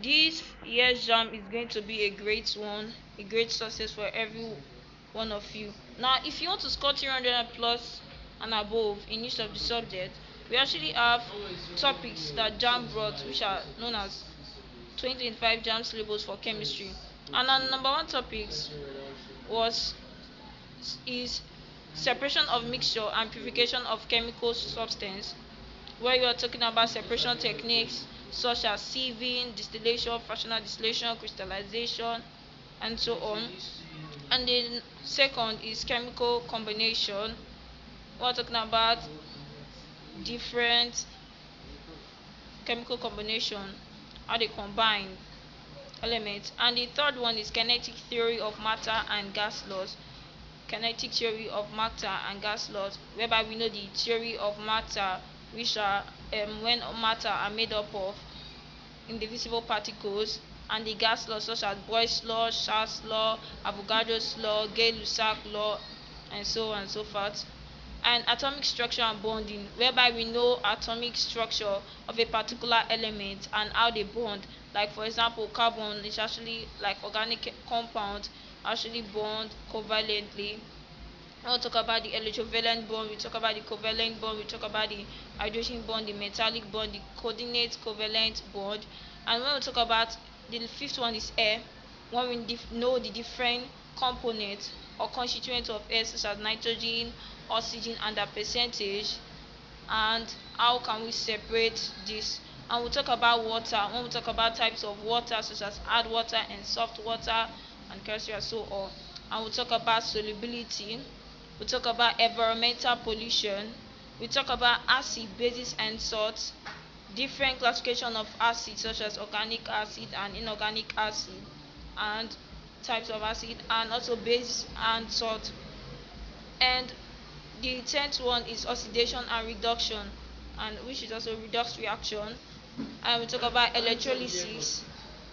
This year's jam is going to be a great one, a great success for every one of you. Now, if you want to score 300 plus and above in each of the subjects, we actually have topics that jam brought, which are known as 2025 jam syllabus for chemistry. And our number one topics was is separation of mixture and purification of chemical substance, where you are talking about separation techniques such as sieving, distillation, fractional distillation, crystallization, and so on. And the second is chemical combination. We're talking about different chemical combination, how they combine elements. And the third one is kinetic theory of matter and gas laws. Kinetic theory of matter and gas laws, whereby we know the theory of matter, which are when matter are made up of indivisible particles, and the gas laws such as Boyle's law, Charles' law, Avogadro's law, Gay-Lussac law, and so on and so forth. And atomic structure and bonding, whereby we know atomic structure of a particular element and how they bond. Like for example, carbon is actually like organic compound actually bond covalently. We'll talk about the electrovalent bond, we talk about the covalent bond, we talk about the hydrogen bond, the metallic bond, the coordinate covalent bond. And when we talk about the fifth one is air, when we know the different components or constituents of air such as nitrogen, oxygen, and their percentage, and how can we separate this. And we'll talk about water when we talk about types of water such as hard water and soft water and chemistry and so on. And we'll talk about solubility, we talk about environmental pollution, we talk about acid, bases, and salts, different classification of acids such as organic acid and inorganic acid, and types of acid, and also base and salt. And the 10th one is oxidation and reduction, and which is also redox reaction. And we talk about electrolysis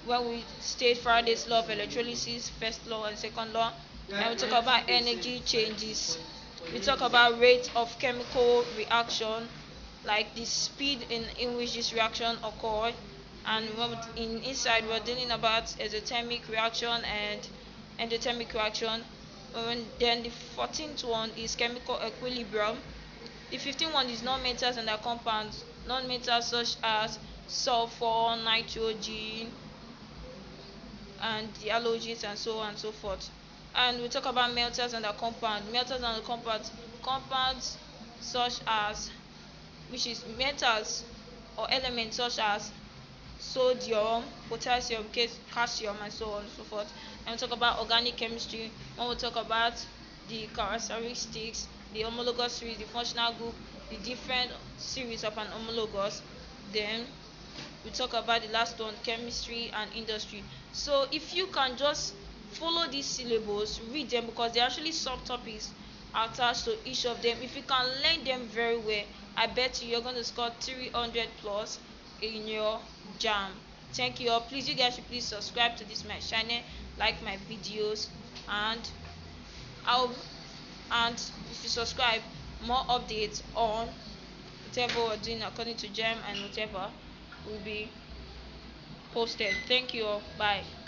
when we state Faraday's law of electrolysis, first law and second law. And we talk about energy changes, we talk about rate of chemical reaction, like the speed in which this reaction occur. And inside we're dealing about exothermic reaction and endothermic reaction. Then the 14th one is chemical equilibrium. The 15th one is non-metals and their compounds, non-metals such as sulfur, nitrogen, and the halogens, and so on and so forth. And we talk about melters and their compound, melters and the compounds such as, which is metals or elements such as sodium, potassium, calcium, and so on and so forth. And we talk about organic chemistry when we talk about the characteristics, the homologous series, the functional group, the different series of an homologous. Then we talk about the last one, chemistry and industry. So if you can just follow these syllables, read them, because they're actually subtopics attached to each of them. If you can learn them very well, I bet you're going to score 300 plus in your jam. Thank you all. Please, you guys should please subscribe to this my channel, like my videos, and I'll and if you subscribe, more updates on whatever we're doing according to jam and whatever will be posted. Thank you all. Bye.